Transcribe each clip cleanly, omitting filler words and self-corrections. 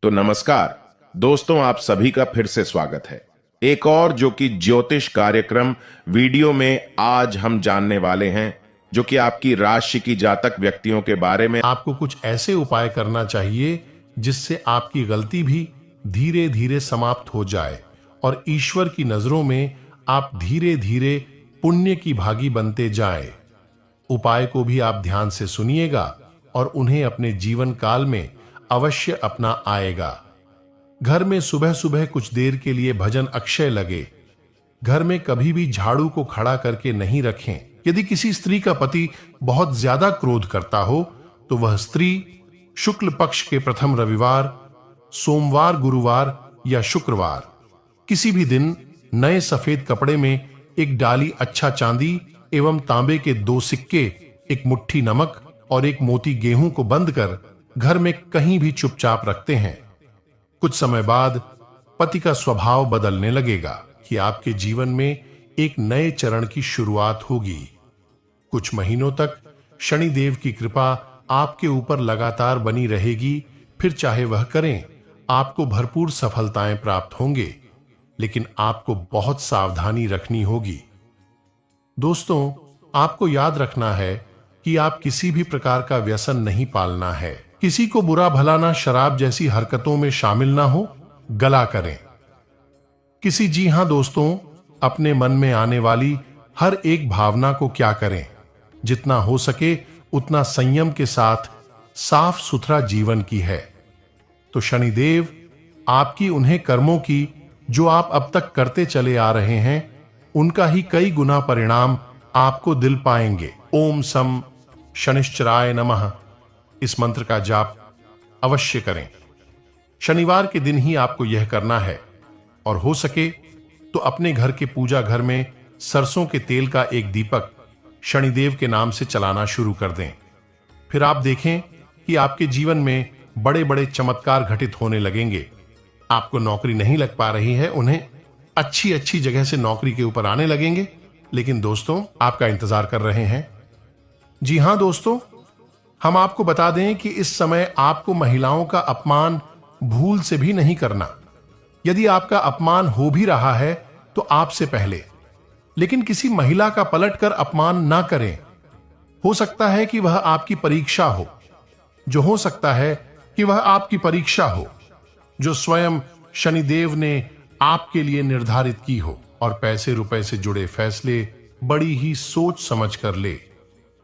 तो नमस्कार दोस्तों, आप सभी का फिर से स्वागत है एक और जो कि ज्योतिष कार्यक्रम वीडियो में। आज हम जानने वाले हैं जो कि आपकी राशि की जातक व्यक्तियों के बारे में। आपको कुछ ऐसे उपाय करना चाहिए जिससे आपकी गलती भी धीरे धीरे समाप्त हो जाए और ईश्वर की नजरों में आप धीरे धीरे पुण्य की भागी बनते जाएं। उपाय को भी आप ध्यान से सुनिएगा और उन्हें अपने जीवन काल में अवश्य अपना आएगा। घर में सुबह सुबह कुछ देर के लिए भजन अक्षय लगे। घर में कभी भी झाड़ू को खड़ा करके नहीं रखें। यदि किसी स्त्री का पति बहुत ज्यादा क्रोध करता हो तो वह स्त्री शुक्ल पक्ष के प्रथम रविवार, सोमवार, गुरुवार या शुक्रवार किसी भी दिन नए सफेद कपड़े में एक डाली अच्छा चांदी एवं तांबे के 2 सिक्के, एक मुट्ठी नमक और एक मोती गेहूं को बंद कर घर में कहीं भी चुपचाप रखते हैं। कुछ समय बाद पति का स्वभाव बदलने लगेगा कि आपके जीवन में एक नए चरण की शुरुआत होगी। कुछ महीनों तक शनिदेव की कृपा आपके ऊपर लगातार बनी रहेगी। फिर चाहे वह करें, आपको भरपूर सफलताएं प्राप्त होंगे, लेकिन आपको बहुत सावधानी रखनी होगी। दोस्तों, आपको याद रखना है कि आप किसी भी प्रकार का व्यसन नहीं पालना है। किसी को बुरा भलाना, शराब जैसी हरकतों में शामिल ना हो, गला करें। जी हां दोस्तों, अपने मन में आने वाली हर एक भावना को क्या करें, जितना हो सके उतना संयम के साथ साफ सुथरा जीवन की है। तो शनिदेव आपकी उन्हें कर्मों की जो आप अब तक करते चले आ रहे हैं, उनका ही कई गुना परिणाम आपको दिल पाएंगे। ओम सम शनिश्चराय नमः इस मंत्र का जाप अवश्य करें। शनिवार के दिन ही आपको यह करना है और हो सके तो अपने घर के पूजा घर में सरसों के तेल का एक दीपक शनिदेव के नाम से चलाना शुरू कर दें। फिर आप देखें कि आपके जीवन में बड़े बड़े चमत्कार घटित होने लगेंगे। आपको नौकरी नहीं लग पा रही है, उन्हें अच्छी अच्छी जगह से नौकरी के ऊपर आने लगेंगे, लेकिन दोस्तों आपका इंतजार कर रहे हैं। जी हां दोस्तों, हम आपको बता दें कि इस समय आपको महिलाओं का अपमान भूल से भी नहीं करना। यदि आपका अपमान हो भी रहा है तो आपसे पहले, लेकिन किसी महिला का पलटकर अपमान ना करें। हो सकता है कि वह आपकी परीक्षा हो, जो हो सकता है कि वह आपकी परीक्षा हो जो स्वयं शनिदेव ने आपके लिए निर्धारित की हो। और पैसे रुपए से जुड़े फैसले बड़ी ही सोच समझ कर ले।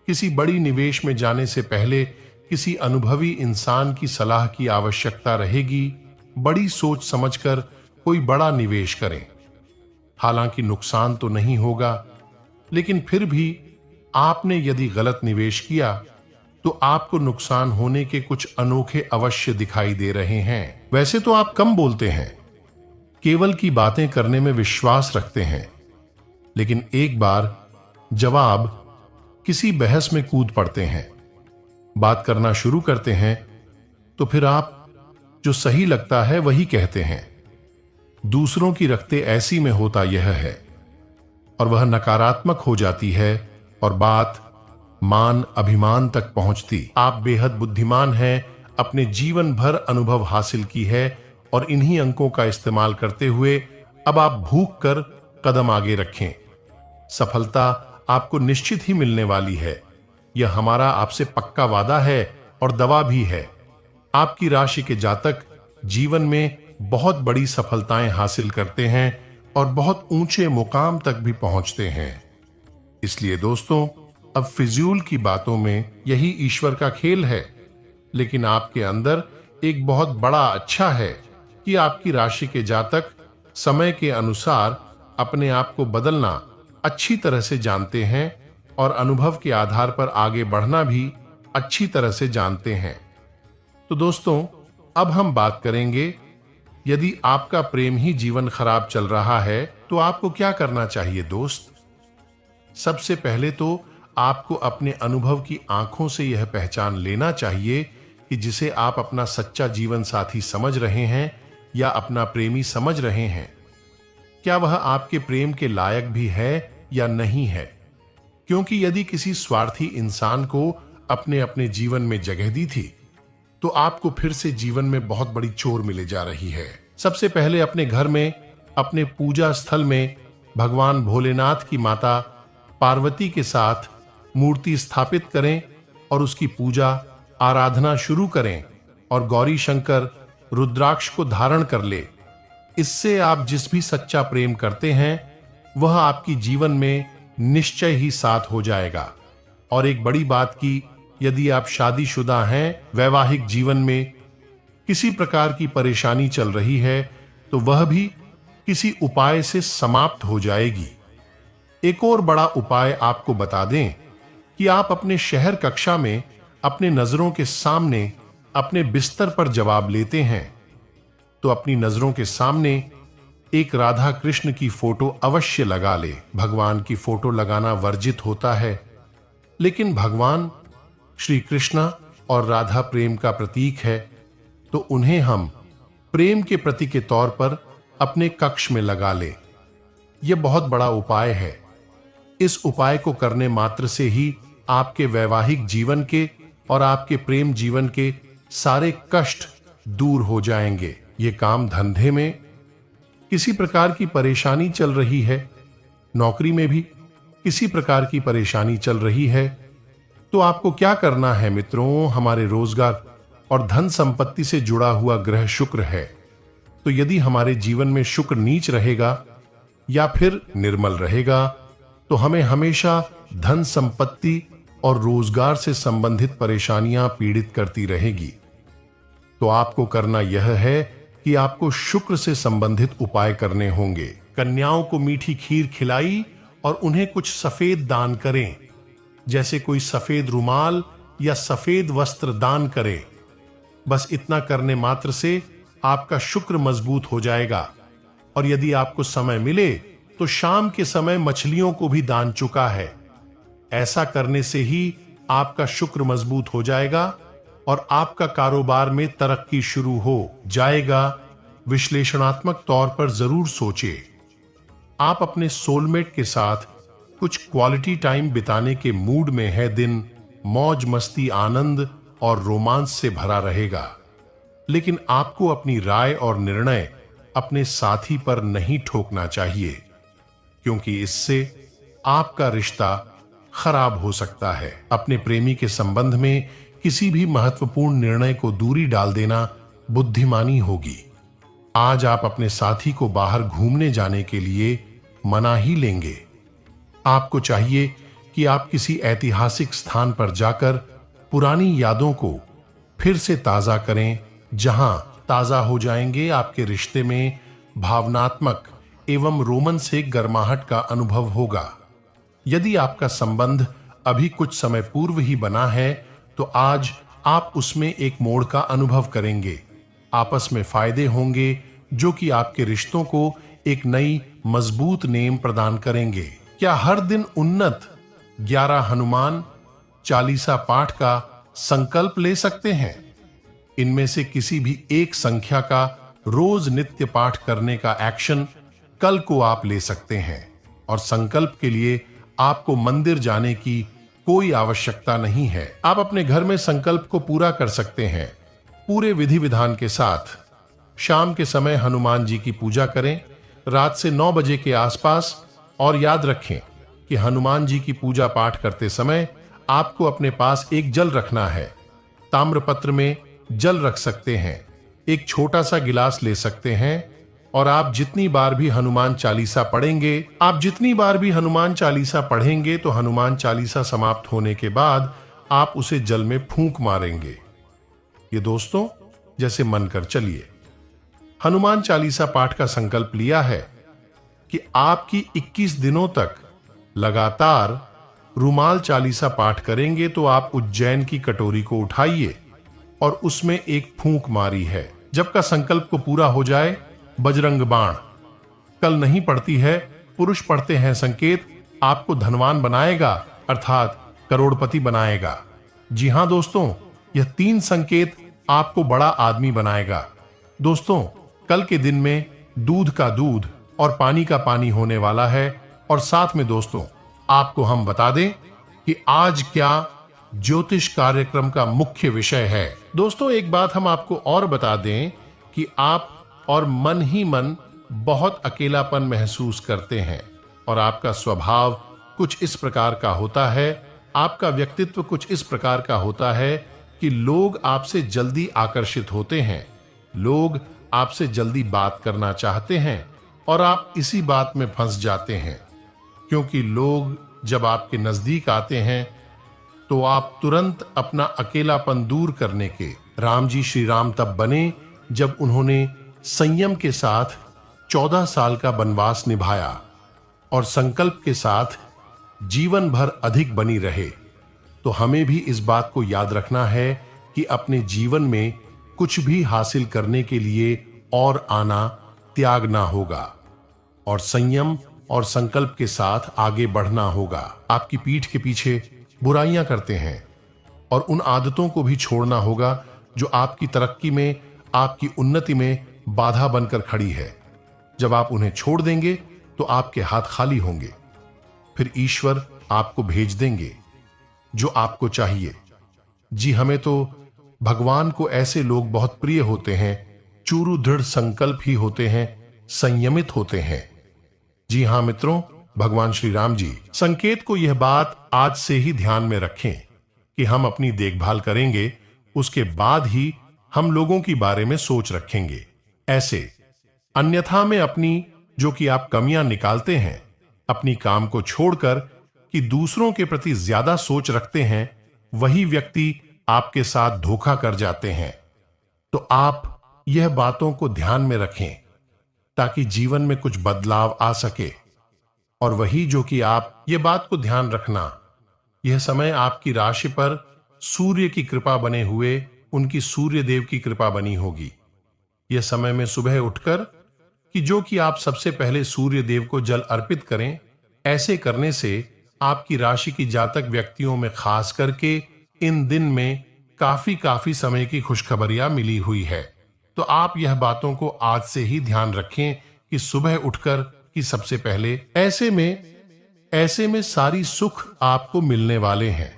किसी बड़ी निवेश में जाने से पहले किसी अनुभवी इंसान की सलाह की आवश्यकता रहेगी। बड़ी सोच समझकर कोई बड़ा निवेश करें। हालांकि नुकसान तो नहीं होगा, लेकिन फिर भी आपने यदि गलत निवेश किया तो आपको नुकसान होने के कुछ अनोखे अवश्य दिखाई दे रहे हैं। वैसे तो आप कम बोलते हैं, केवल की बातें करने में विश्वास रखते हैं, लेकिन एक बार जवाब किसी बहस में कूद पड़ते हैं, बात करना शुरू करते हैं, तो फिर आप जो सही लगता है वही कहते हैं। दूसरों की रखते ऐसी में होता यह है और वह नकारात्मक हो जाती है और बात मान अभिमान तक पहुंचती। आप बेहद बुद्धिमान हैं, अपने जीवन भर अनुभव हासिल की है और इन्हीं अंकों का इस्तेमाल करते हुए अब आप भूख कर कदम आगे रखें। सफलता आपको निश्चित ही मिलने वाली है, यह हमारा आपसे पक्का वादा है और दवा भी है। आपकी राशि के जातक जीवन में बहुत बड़ी सफलताएं हासिल करते हैं और बहुत ऊंचे मुकाम तक भी पहुंचते हैं। इसलिए दोस्तों, अब फिजूल की बातों में यही ईश्वर का खेल है, लेकिन आपके अंदर एक बहुत बड़ा अच्छा है कि आपकी राशि के जातक समय के अनुसार अपने आप को बदलना अच्छी तरह से जानते हैं और अनुभव के आधार पर आगे बढ़ना भी अच्छी तरह से जानते हैं। तो दोस्तों, अब हम बात करेंगे, यदि आपका प्रेम ही जीवन खराब चल रहा है तो आपको क्या करना चाहिए दोस्त। सबसे पहले तो आपको अपने अनुभव की आंखों से यह पहचान लेना चाहिए कि जिसे आप अपना सच्चा जीवन साथी समझ रहे हैं या अपना प्रेमी समझ रहे हैं, क्या वह आपके प्रेम के लायक भी है या नहीं है। क्योंकि यदि किसी स्वार्थी इंसान को अपने अपने जीवन में जगह दी थी तो आपको फिर से जीवन में बहुत बड़ी चोर मिले जा रही है। सबसे पहले अपने घर में, अपने पूजा स्थल में भगवान भोलेनाथ की माता पार्वती के साथ मूर्ति स्थापित करें और उसकी पूजा आराधना शुरू करें और गौरी शंकर रुद्राक्ष को धारण कर ले। इससे आप जिस भी सच्चा प्रेम करते हैं वह आपकी जीवन में निश्चय ही साथ हो जाएगा। और एक बड़ी बात की, यदि आप शादीशुदा हैं, वैवाहिक जीवन में किसी प्रकार की परेशानी चल रही है तो वह भी किसी उपाय से समाप्त हो जाएगी। एक और बड़ा उपाय आपको बता दें कि आप अपने शहर कक्षा में अपने नजरों के सामने अपने बिस्तर पर जवाब लेते हैं तो अपनी नजरों के सामने एक राधा कृष्ण की फोटो अवश्य लगा ले। भगवान की फोटो लगाना वर्जित होता है, लेकिन भगवान श्री कृष्ण और राधा प्रेम का प्रतीक है, तो उन्हें हम प्रेम के प्रतीक के तौर पर अपने कक्ष में लगा ले। यह बहुत बड़ा उपाय है। इस उपाय को करने मात्र से ही आपके वैवाहिक जीवन के और आपके प्रेम जीवन के सारे कष्ट दूर हो जाएंगे। ये काम धंधे में किसी प्रकार की परेशानी चल रही है, नौकरी में भी किसी प्रकार की परेशानी चल रही है, तो आपको क्या करना है मित्रों? हमारे रोजगार और धन संपत्ति से जुड़ा हुआ ग्रह शुक्र है, तो यदि हमारे जीवन में शुक्र नीच रहेगा या फिर निर्मल रहेगा तो हमें हमेशा धन संपत्ति और रोजगार से संबंधित परेशानियां पीड़ित करती रहेगी। तो आपको करना यह है कि आपको शुक्र से संबंधित उपाय करने होंगे। कन्याओं को मीठी खीर खिलाई और उन्हें कुछ सफेद दान करें, जैसे कोई सफेद रुमाल या सफेद वस्त्र दान करें। बस इतना करने मात्र से आपका शुक्र मजबूत हो जाएगा। और यदि आपको समय मिले तो शाम के समय मछलियों को भी दान चुका है। ऐसा करने से ही आपका शुक्र मजबूत हो जाएगा और आपका कारोबार में तरक्की शुरू हो जाएगा। विश्लेषणात्मक तौर पर जरूर सोचिए। आप अपने सोलमेट के साथ कुछ क्वालिटी टाइम बिताने के मूड में है। दिन मौज मस्ती, आनंद और रोमांस से भरा रहेगा, लेकिन आपको अपनी राय और निर्णय अपने साथी पर नहीं ठोकना चाहिए, क्योंकि इससे आपका रिश्ता खराब हो सकता है। अपने प्रेमी के संबंध में किसी भी महत्वपूर्ण निर्णय को दूरी डाल देना बुद्धिमानी होगी। आज आप अपने साथी को बाहर घूमने जाने के लिए मना ही लेंगे। आपको चाहिए कि आप किसी ऐतिहासिक स्थान पर जाकर पुरानी यादों को फिर से ताजा करें, जहां ताजा हो जाएंगे आपके रिश्ते में भावनात्मक एवं रोमन से गर्माहट का अनुभव होगा। यदि आपका संबंध अभी कुछ समय पूर्व ही बना है तो आज आप उसमें एक मोड़ का अनुभव करेंगे। आपस में फायदे होंगे जो कि आपके रिश्तों को एक नई मजबूत नेम प्रदान करेंगे। क्या हर दिन उन्नत 11 हनुमान चालीसा पाठ का संकल्प ले सकते हैं? इनमें से किसी भी एक संख्या का रोज नित्य पाठ करने का एक्शन कल को आप ले सकते हैं। और संकल्प के लिए आपको मंदिर जाने की कोई आवश्यकता नहीं है। आप अपने घर में संकल्प को पूरा कर सकते हैं पूरे विधि विधान के साथ। शाम के समय हनुमान जी की पूजा करें रात से 9 बजे के आसपास। और याद रखें कि हनुमान जी की पूजा पाठ करते समय आपको अपने पास एक जल रखना है। ताम्रपत्र में जल रख सकते हैं, एक छोटा सा गिलास ले सकते हैं और आप जितनी बार भी हनुमान चालीसा पढ़ेंगे तो हनुमान चालीसा समाप्त होने के बाद आप उसे जल में फूंक मारेंगे। ये दोस्तों जैसे मन कर चलिए। हनुमान चालीसा पाठ का संकल्प लिया है कि आपकी 21 दिनों तक लगातार रुमाल चालीसा पाठ करेंगे तो आप उज्जैन की कटोरी को उठाइए और उसमें एक फूंक मारी है। जब का संकल्प को पूरा हो जाए, बजरंग बाण कल नहीं पड़ती है, पुरुष पढ़ते हैं संकेत आपको धनवान बनाएगा अर्थात करोड़पति बनाएगा। जी हां दोस्तों, यह 3 संकेत आपको बड़ा आदमी बनाएगा। दोस्तों, कल के दिन में दूध का दूध और पानी का पानी होने वाला है। और साथ में दोस्तों आपको हम बता दें कि आज क्या ज्योतिष कार्यक्रम का मुख्य विषय है। दोस्तों, एक बात हम आपको और बता दें कि आप और मन ही मन बहुत अकेलापन महसूस करते हैं और आपका स्वभाव कुछ इस प्रकार का होता है, आपका व्यक्तित्व कुछ इस प्रकार का होता है कि लोग आपसे जल्दी आकर्षित होते हैं, लोग आपसे जल्दी बात करना चाहते हैं और आप इसी बात में फंस जाते हैं, क्योंकि लोग जब आपके नजदीक आते हैं तो आप तुरंत अपना अकेलापन दूर करने के राम जी श्री राम तब बने जब उन्होंने संयम के साथ 14 साल का वनवास निभाया और संकल्प के साथ जीवन भर अधिक बनी रहे। तो हमें भी इस बात को याद रखना है कि अपने जीवन में कुछ भी हासिल करने के लिए और आना त्यागना होगा और संयम और संकल्प के साथ आगे बढ़ना होगा। आपकी पीठ के पीछे बुराइयां करते हैं और उन आदतों को भी छोड़ना होगा जो आपकी तरक्की में, आपकी उन्नति में बाधा बनकर खड़ी है। जब आप उन्हें छोड़ देंगे तो आपके हाथ खाली होंगे, फिर ईश्वर आपको भेज देंगे जो आपको चाहिए। जी, हमें तो भगवान को ऐसे लोग बहुत प्रिय होते हैं, चूरू दृढ़ संकल्प ही होते हैं, संयमित होते हैं। जी हां मित्रों, भगवान श्री राम जी संकेत को यह बात आज से ही ध्यान में रखें कि हम अपनी देखभाल करेंगे, उसके बाद ही हम लोगों के बारे में सोच रखेंगे। ऐसे अन्यथा में अपनी जो कि आप कमियां निकालते हैं, अपनी काम को छोड़कर कि दूसरों के प्रति ज्यादा सोच रखते हैं, वही व्यक्ति आपके साथ धोखा कर जाते हैं। तो आप यह बातों को ध्यान में रखें ताकि जीवन में कुछ बदलाव आ सके। और वही जो कि आप ये बात को ध्यान रखना, यह समय आपकी राशि पर सूर्य की कृपा बने हुए उनकी सूर्य देव की कृपा बनी होगी। यह समय में सुबह उठकर कि जो कि आप सबसे पहले सूर्य देव को जल अर्पित करें। ऐसे करने से आपकी राशि की जातक व्यक्तियों में खास करके इन दिन में काफी समय की खुशखबरियां मिली हुई है। तो आप यह बातों को आज से ही ध्यान रखें कि सुबह उठकर कि सबसे पहले ऐसे में सारी सुख आपको मिलने वाले हैं।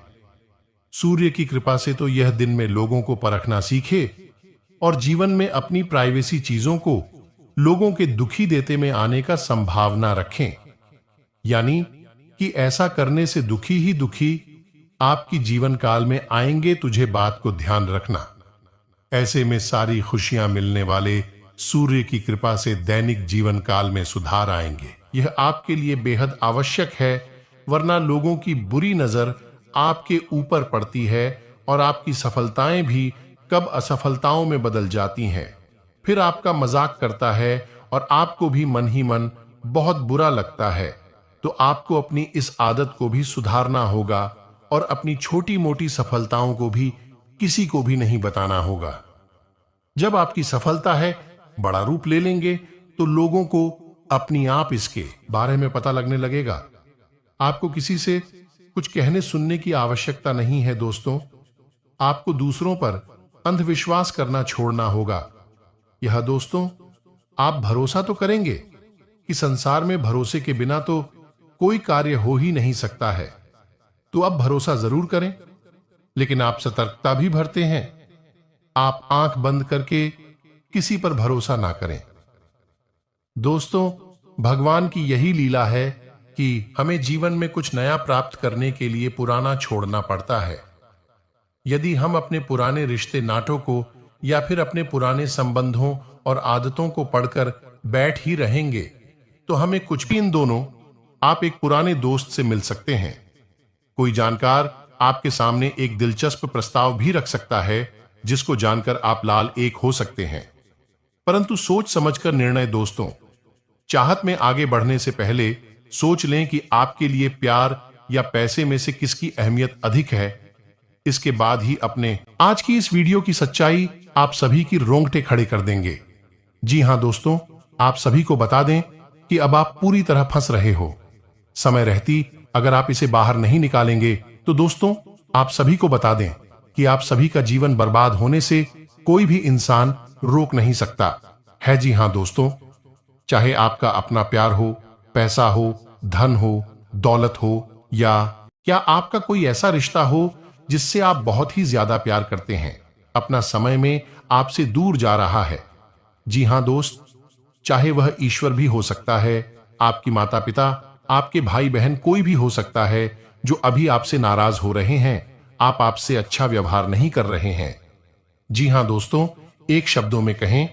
सूर्य की कृपा से तो यह दिन में लोगों को परखना सीखे और जीवन में अपनी प्राइवेसी चीजों को लोगों के दुखी देते में आने का संभावना रखें, यानी कि ऐसा करने से दुखी ही दुखी आपकी जीवन काल में आएंगे। तुझे बात को ध्यान रखना। ऐसे में सारी खुशियां मिलने वाले सूर्य की कृपा से दैनिक जीवन काल में सुधार आएंगे। यह आपके लिए बेहद आवश्यक है, वरना लोगों की बुरी नजर आपके ऊपर पड़ती है और आपकी सफलताएं भी कब असफलताओं में बदल जाती हैं। फिर आपका मजाक करता है और आपको भी मन ही मन बहुत बुरा लगता है। तो आपको अपनी इस आदत को भी सुधारना होगा और अपनी छोटी मोटी सफलताओं को भी किसी को भी नहीं बताना होगा। जब आपकी सफलता है बड़ा रूप ले लेंगे तो लोगों को अपनी आप इसके बारे में पता लगने लगेगा। आपको किसी से कुछ कहने सुनने की आवश्यकता नहीं है दोस्तों। आपको दूसरों पर अंधविश्वास करना छोड़ना होगा। यह दोस्तों, आप भरोसा तो करेंगे कि संसार में भरोसे के बिना तो कोई कार्य हो ही नहीं सकता है। तो अब भरोसा जरूर करें, लेकिन आप सतर्कता भी भरते हैं। आप आंख बंद करके किसी पर भरोसा ना करें। दोस्तों, भगवान की यही लीला है कि हमें जीवन में कुछ नया प्राप्त करने के लिए पुराना छोड़ना पड़ता है। यदि हम अपने पुराने रिश्ते नाटों को या फिर अपने पुराने संबंधों और आदतों को पढ़कर बैठ ही रहेंगे तो हमें कुछ भी। इन दोनों, आप एक पुराने दोस्त से मिल सकते हैं। कोई जानकार आपके सामने एक दिलचस्प प्रस्ताव भी रख सकता है जिसको जानकर आप लाल एक हो सकते हैं, परंतु सोच समझकर निर्णय। दोस्तों, चाहत में आगे बढ़ने से पहले सोच लें कि आपके लिए प्यार या पैसे में से किसकी अहमियत अधिक है। इसके बाद ही अपने आज की इस वीडियो की सच्चाई आप सभी की रोंगटे खड़े कर देंगे। जी हां दोस्तों, आप सभी को बता दें कि अब आप पूरी तरह फंस रहे हो। समय रहती अगर आप इसे बाहर नहीं निकालेंगे तो दोस्तों, आप सभी को बता दें कि आप सभी का जीवन बर्बाद होने से कोई भी इंसान रोक नहीं सकता है। जी हां दोस्तों, चाहे आपका अपना प्यार हो, पैसा हो, धन हो, दौलत हो या आपका कोई ऐसा रिश्ता हो जिससे आप बहुत ही ज्यादा प्यार करते हैं, अपना समय में आपसे दूर जा रहा है। जी हां दोस्त, चाहे वह ईश्वर भी हो सकता है, आपकी माता पिता, आपके भाई बहन, कोई भी हो सकता है जो अभी आपसे नाराज हो रहे हैं, आप आपसे अच्छा व्यवहार नहीं कर रहे हैं। जी हां दोस्तों, एक शब्दों में कहें,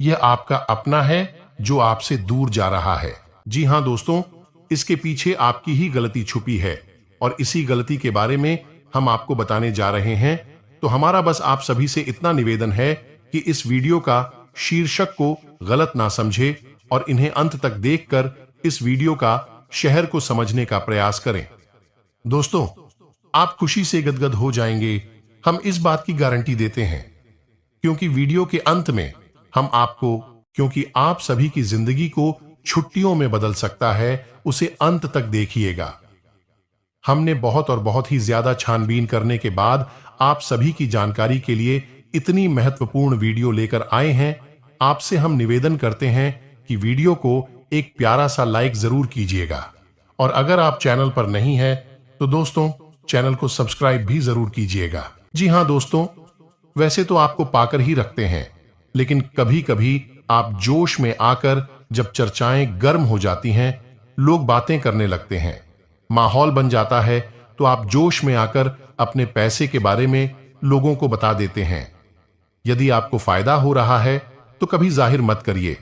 यह आपका अपना है जो आपसे दूर जा रहा है। जी हां दोस्तों, इसके पीछे आपकी ही गलती छुपी है और इसी गलती के बारे में हम आपको बताने जा रहे हैं। तो हमारा बस आप सभी से इतना निवेदन है कि इस वीडियो का शीर्षक को गलत ना समझे और इन्हें अंत तक देखकर इस वीडियो का शहर को समझने का प्रयास करें। दोस्तों, आप खुशी से गदगद हो जाएंगे, हम इस बात की गारंटी देते हैं, क्योंकि वीडियो के अंत में हम आपको, क्योंकि आप सभी की जिंदगी को छुट्टियों में बदल सकता है, उसे अंत तक देखिएगा। हमने बहुत और बहुत ही ज्यादा छानबीन करने के बाद आप सभी की जानकारी के लिए इतनी महत्वपूर्ण वीडियो लेकर आए हैं। आपसे हम निवेदन करते हैं कि वीडियो को एक प्यारा सा लाइक जरूर कीजिएगा और अगर आप चैनल पर नहीं है तो दोस्तों चैनल को सब्सक्राइब भी जरूर कीजिएगा। जी हां दोस्तों, वैसे तो आपको पाकर ही रखते हैं, लेकिन कभी कभी आप जोश में आकर जब चर्चाएं गर्म हो जाती हैं, लोग बातें करने लगते हैं, माहौल बन जाता है, तो आप जोश में आकर अपने पैसे के बारे में लोगों को बता देते हैं। यदि आपको फायदा हो रहा है तो कभी जाहिर मत करिए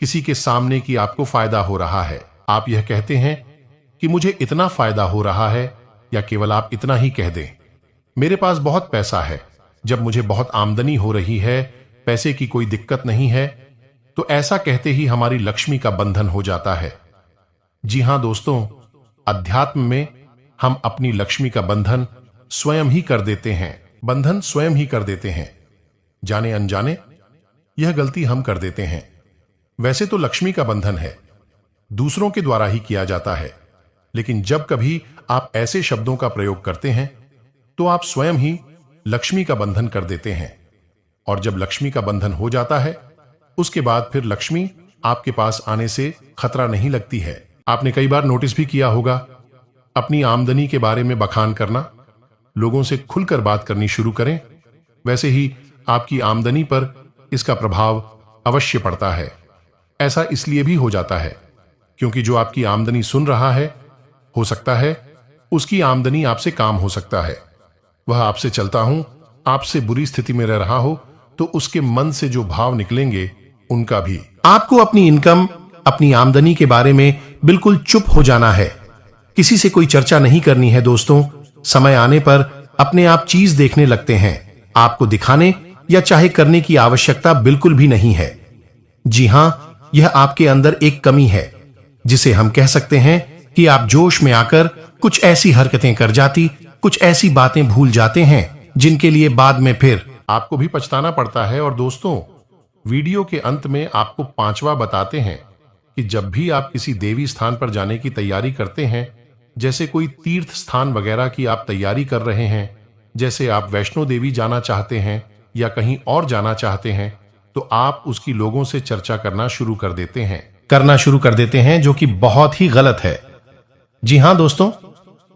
किसी के सामने कि आपको फायदा हो रहा है। आप यह कहते हैं कि मुझे इतना फायदा हो रहा है, या केवल आप इतना ही कह दें, मेरे पास बहुत पैसा है। जब मुझे बहुत आमदनी हो रही है, पैसे की कोई दिक्कत नहीं है, तो ऐसा कहते ही हमारी लक्ष्मी का बंधन हो जाता है। जी हां दोस्तों, अध्यात्म में हम अपनी लक्ष्मी का बंधन स्वयं ही कर देते हैं, जाने अनजाने यह गलती हम कर देते हैं। वैसे तो लक्ष्मी का बंधन है, दूसरों के द्वारा ही किया जाता है, लेकिन जब कभी आप ऐसे शब्दों का प्रयोग करते हैं तो आप स्वयं ही लक्ष्मी का बंधन कर देते हैं। और जब लक्ष्मी का बंधन हो जाता है, उसके बाद फिर लक्ष्मी आपके पास आने से खतरा नहीं लगती है। आपने कई बार नोटिस भी किया होगा, अपनी आमदनी के बारे में बखान करना, लोगों से खुलकर बात करनी शुरू करें, वैसे ही आपकी आमदनी पर इसका प्रभाव अवश्य पड़ता है। ऐसा इसलिए भी हो जाता है क्योंकि जो आपकी आमदनी सुन रहा है, हो सकता है उसकी आमदनी आपसे काम हो सकता है, वह आपसे चलता हूं, आपसे बुरी स्थिति में रह रहा हो, तो उसके मन से जो भाव निकलेंगे उनका भी। आपको अपनी इनकम, अपनी आमदनी के बारे में बिल्कुल चुप हो जाना है, किसी से कोई चर्चा नहीं करनी है। दोस्तों, समय आने पर अपने आप चीज देखने लगते हैं, आपको दिखाने या चाहे करने की आवश्यकता बिल्कुल भी नहीं है। जी हां, यह आपके अंदर एक कमी है, जिसे हम कह सकते हैं कि आप जोश में आकर कुछ ऐसी हरकतें कर जाती, कुछ ऐसी बातें भूल जाते हैं जिनके लिए बाद में फिर आपको भी पछताना पड़ता है। और दोस्तों, वीडियो के अंत में आपको पांचवा बताते हैं कि जब भी आप किसी देवी स्थान पर जाने की तैयारी करते हैं, जैसे कोई तीर्थ स्थान वगैरह की आप तैयारी कर रहे हैं, जैसे आप वैष्णो देवी जाना चाहते हैं या कहीं और जाना चाहते हैं, तो आप उसकी लोगों से चर्चा करना शुरू कर देते हैं, जो कि बहुत ही गलत है। जी हां दोस्तों,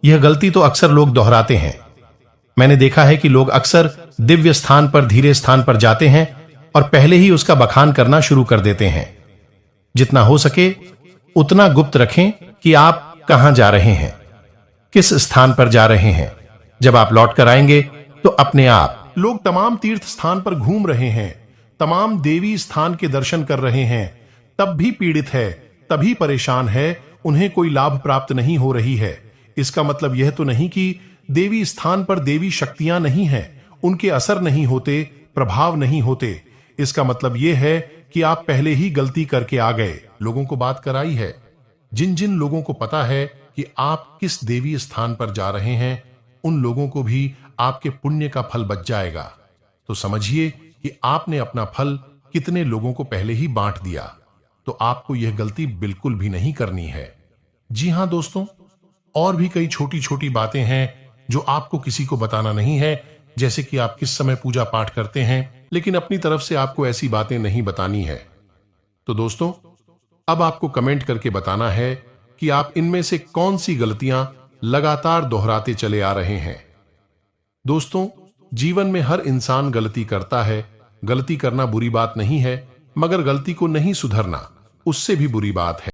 यह गलती तो अक्सर लोग दोहराते हैं। मैंने देखा है कि लोग अक्सर दिव्य स्थान पर, धीरे स्थान पर जाते हैं और पहले ही उसका बखान करना शुरू कर देते हैं। जितना हो सके उतना गुप्त रखें कि आप कहां जा रहे हैं, किस स्थान पर जा रहे हैं। जब आप लौट कर आएंगे तो अपने आप लोग तमाम तीर्थ स्थान पर घूम रहे हैं, तमाम देवी स्थान के दर्शन कर रहे हैं, तब भी पीड़ित है, तभी परेशान है, उन्हें कोई लाभ प्राप्त नहीं हो रही है। इसका मतलब यह तो नहीं कि देवी स्थान पर देवी शक्तियां नहीं हैं, उनके असर नहीं होते, प्रभाव नहीं होते। इसका मतलब यह है कि आप पहले ही गलती करके आ गए, लोगों को बात कराई है। जिन जिन लोगों को पता है कि आप किस देवी स्थान पर जा रहे हैं, उन लोगों को भी आपके पुण्य का फल बच जाएगा। तो समझिए कि आपने अपना फल कितने लोगों को पहले ही बांट दिया। तो आपको यह गलती बिल्कुल भी नहीं करनी है। जी हां दोस्तों, और भी कई छोटी छोटी बातें हैं जो आपको किसी को बताना नहीं है, जैसे कि आप किस समय पूजा पाठ करते हैं, लेकिन अपनी तरफ से आपको ऐसी बातें नहीं बतानी है। तो दोस्तों, अब आपको कमेंट करके बताना है कि आप इनमें से कौन सी गलतियां लगातार दोहराते चले आ रहे हैं। दोस्तों, जीवन में हर इंसान गलती करता है। गलती करना बुरी बात नहीं है, मगर गलती को नहीं सुधरना उससे भी बुरी बात है।